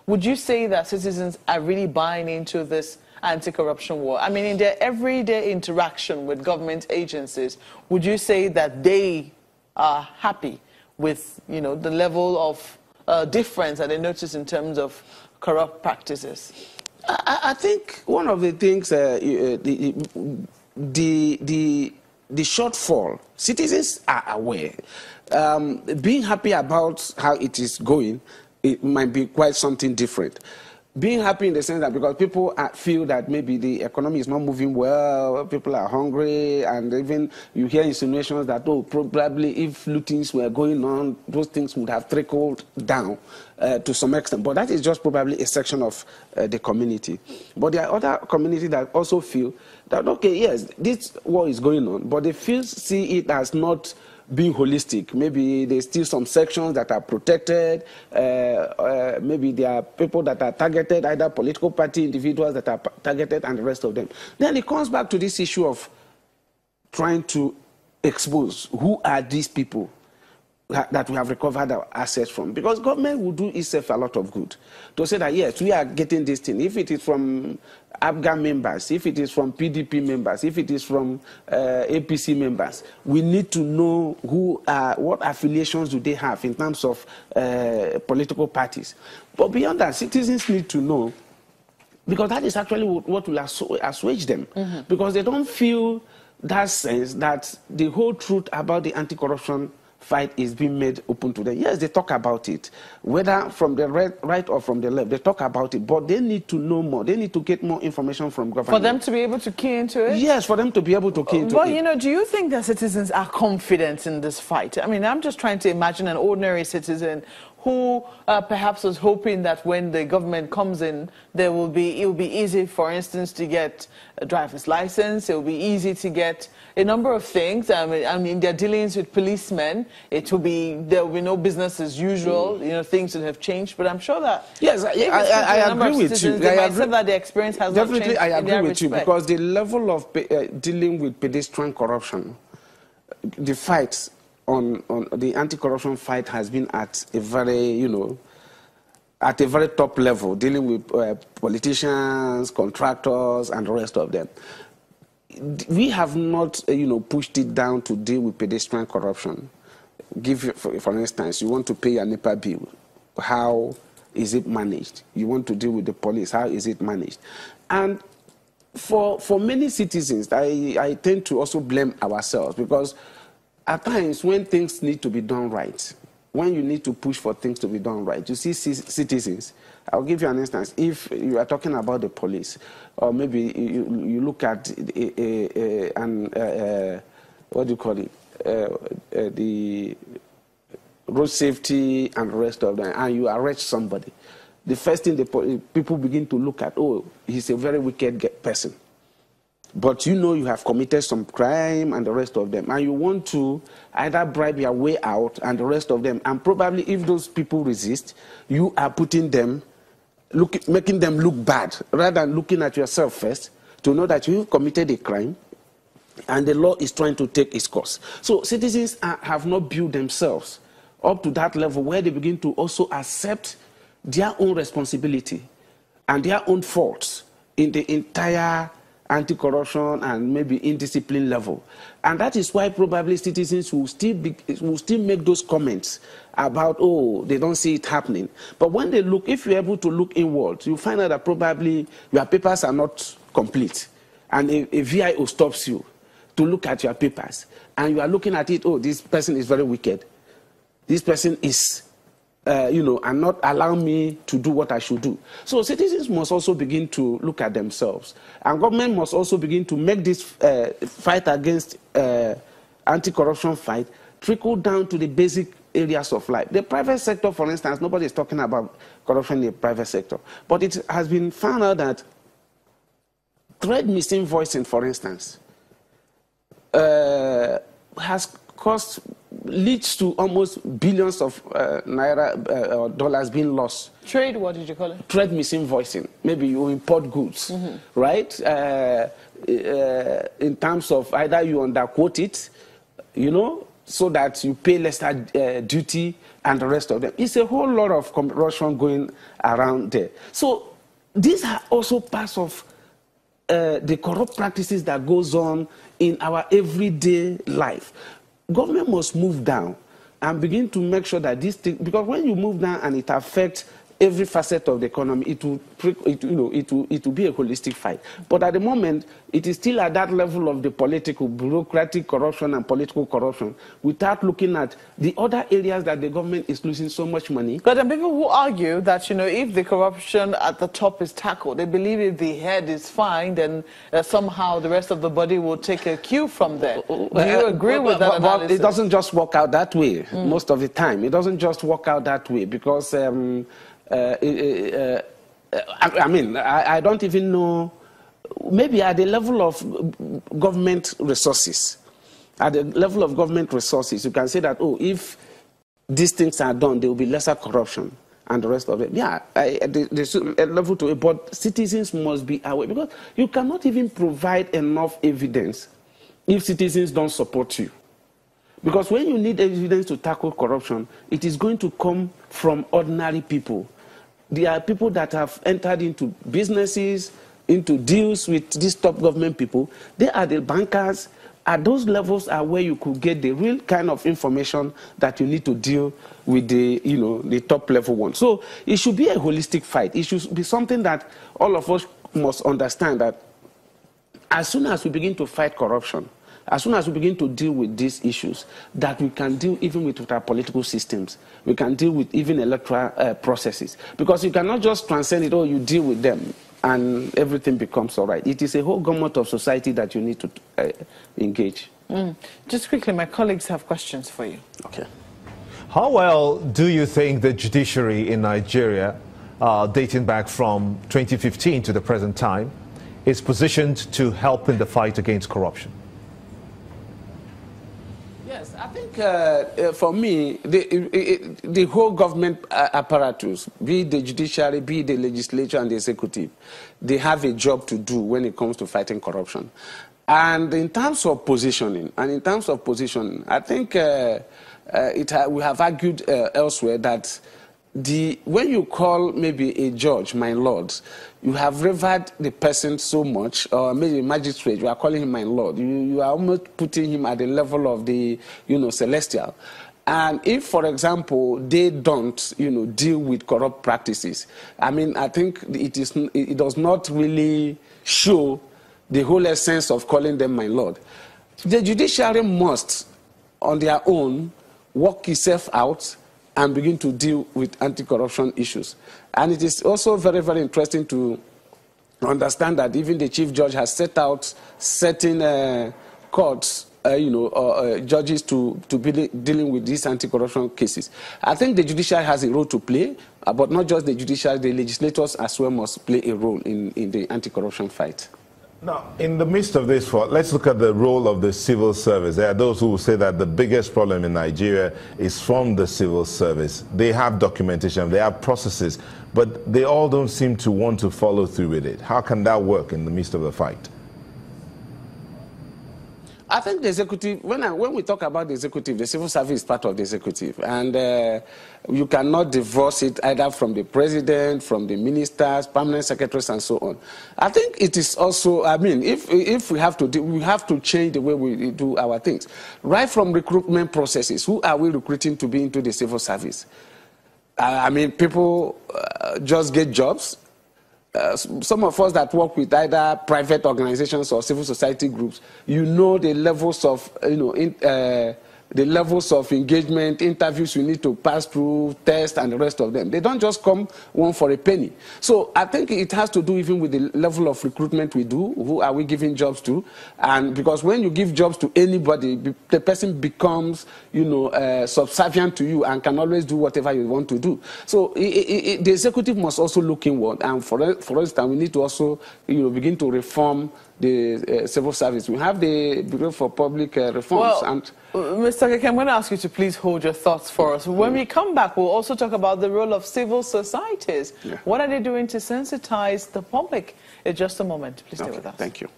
Would you say that citizens are really buying into this anti-corruption war? I mean, in their everyday interaction with government agencies, would you say that they are happy with, you know, the level of difference that they notice in terms of corrupt practices? I think one of the things, the shortfall, citizens are aware. Being happy about how it is going, it might be quite something different. Being happy in the sense that because people feel that maybe the economy is not moving well, people are hungry, and even you hear insinuations that, oh, probably if lootings were going on, those things would have trickled down to some extent. But that is just probably a section of the community. But there are other communities that also feel that, okay, yes, this war is going on, but they see it as not being holistic. Maybe there's still some sections that are protected. Maybe there are people that are targeted, either political party individuals that are targeted and the rest of them. Then it comes back to this issue of trying to expose who are these people that we have recovered our assets from. Because government will do itself a lot of good to say that, yes, we are getting this thing. If it is from ABGA members, if it is from PDP members, if it is from APC members, we need to know who are, what affiliations do they have in terms of political parties. But beyond that, citizens need to know, because that is actually what will assuage them. Mm-hmm. Because they don't feel that sense that the whole truth about the anti-corruption fight is being made open to them. Yes, they talk about it, whether from the right or from the left, they talk about it, but they need to know more. They need to get more information from government. For them to be able to key into it? Yes, for them to be able to key into it. Well, you know, do you think that citizens are confident in this fight? I mean, I'm just trying to imagine an ordinary citizen who perhaps was hoping that when the government comes in, it will be easy, for instance, to get a driver's license. It will be easy to get a number of things. I mean, their dealings with policemen, there will be no business as usual. You know, things that have changed. But I'm sure that yes, I agree with you. They might say that the experience has not changed. Definitely, I agree with you, because the level of dealing with pedestrian corruption, the fight on the anti-corruption fight has been at a very, at a very top level, dealing with politicians, contractors, and the rest of them. We have not, pushed it down to deal with pedestrian corruption. For instance, you want to pay a NEPA bill. How is it managed? You want to deal with the police. How is it managed? And for many citizens, I tend to also blame ourselves, because at times when things need to be done right, when you need to push for things to be done right, you see citizens. I'll give you an instance. If you are talking about the police, or maybe you look at what do you call it, the road safety and the rest of them, and you arrest somebody, the first thing people begin to look at, oh, he's a very wicked person. But you have committed some crime and the rest of them, and you want to either bribe your way out and the rest of them, and probably if those people resist, you are putting them, making them look bad, rather than looking at yourself first to know that you committed a crime and the law is trying to take its course. So citizens have not built themselves up to that level where they begin to also accept their own responsibility and their own faults in the entire anti-corruption and maybe indiscipline level. And that is why probably citizens will still make those comments about, oh, they don't see it happening. But when they look, if you're able to look inward, you find out that probably your papers are not complete. And a VIO stops you to look at your papers. And you are looking at it, oh, this person is very wicked. This person is and not allow me to do what I should do. So citizens must also begin to look at themselves. And government must also begin to make this fight against anti-corruption fight trickle down to the basic areas of life. The private sector, for instance, nobody is talking about corruption in the private sector. But it has been found out that thread misinvoicing, for instance, leads to almost billions of naira or dollars being lost. Trade, what did you call it? Trade misinvoicing. Maybe you import goods, right? In terms of either you underquote it, so that you pay lesser duty and the rest of them. It's a whole lot of corruption going around there. So these are also parts of the corrupt practices that goes on in our everyday life. Government must move down and begin to make sure that this thing, because when you move down and it affects every facet of the economy, it will be a holistic fight. But at the moment, it is still at that level of the political, bureaucratic corruption and political corruption, without looking at the other areas that the government is losing so much money. But there are people who argue that, if the corruption at the top is tackled, they believe if the head is fine, then somehow the rest of the body will take a cue from there. Do you agree with that analysis? But it doesn't just work out that way most of the time. It doesn't just work out that way because I don't even know, maybe at the level of government resources, you can say that, if these things are done, there will be lesser corruption and the rest of it. Yeah, there's a level to it, but citizens must be aware, because you cannot even provide enough evidence if citizens don't support you. Because when you need evidence to tackle corruption, it is going to come from ordinary people. There are people that have entered into businesses, into deals with these top government people. They are the bankers. At those levels are where you could get the real kind of information that you need to deal with the top level one. So it should be a holistic fight. It should be something that all of us must understand, that as soon as we begin to fight corruption, as soon as we begin to deal with these issues, that we can deal even with our political systems. We can deal with even electoral processes. Because you cannot just transcend it, you deal with them and everything becomes all right. It is a whole gamut of society that you need to engage. Just quickly, my colleagues have questions for you. Okay. How well do you think the judiciary in Nigeria, dating back from 2015 to the present time, is positioned to help in the fight against corruption? Yes, I think for me, the whole government apparatus, be it the judiciary, be it the legislature and the executive, they have a job to do when it comes to fighting corruption. And in terms of positioning, I think we have argued elsewhere that when you call maybe a judge, my lord, you have revered the person so much, or maybe a magistrate, you are calling him my lord. You are almost putting him at the level of the, celestial. And if, for example, they don't, deal with corrupt practices, I think it does not really show the whole essence of calling them my lord. The judiciary must, on their own, work itself out and begin to deal with anti-corruption issues. And it is also very, very interesting to understand that even the chief judge has set out certain courts, judges to be dealing with these anti-corruption cases. I think the judiciary has a role to play, but not just the judiciary, the legislators as well must play a role in the anti-corruption fight. Now, in the midst of this, let's look at the role of the civil service. There are those who will say that the biggest problem in Nigeria is from the civil service. They have documentation, they have processes, but they all don't seem to want to follow through with it. How can that work in the midst of the fight? I think the executive, when we talk about the executive, the civil service is part of the executive. And you cannot divorce it either from the president, from the ministers, permanent secretaries, and so on. I think it is also, if we have to change the way we do our things. Right from recruitment processes, who are we recruiting to be into the civil service? People just get jobs. Some of us that work with either private organizations or civil society groups, the levels of, the levels of engagement, interviews you need to pass through, tests, and the rest of them. They don't just come one for a penny. So I think it has to do even with the level of recruitment we do. Who are we giving jobs to? And because when you give jobs to anybody, the person becomes, subservient to you and can always do whatever you want to do. So the executive must also look inward. And for instance, we need to also, begin to reform the civil service. We have the Bureau for Public Reforms. And Mr. Okeke, I'm going to ask you to please hold your thoughts for us. When we come back, we'll also talk about the role of civil societies. Yeah. What are they doing to sensitize the public? In just a moment. Please stay with us. Thank you.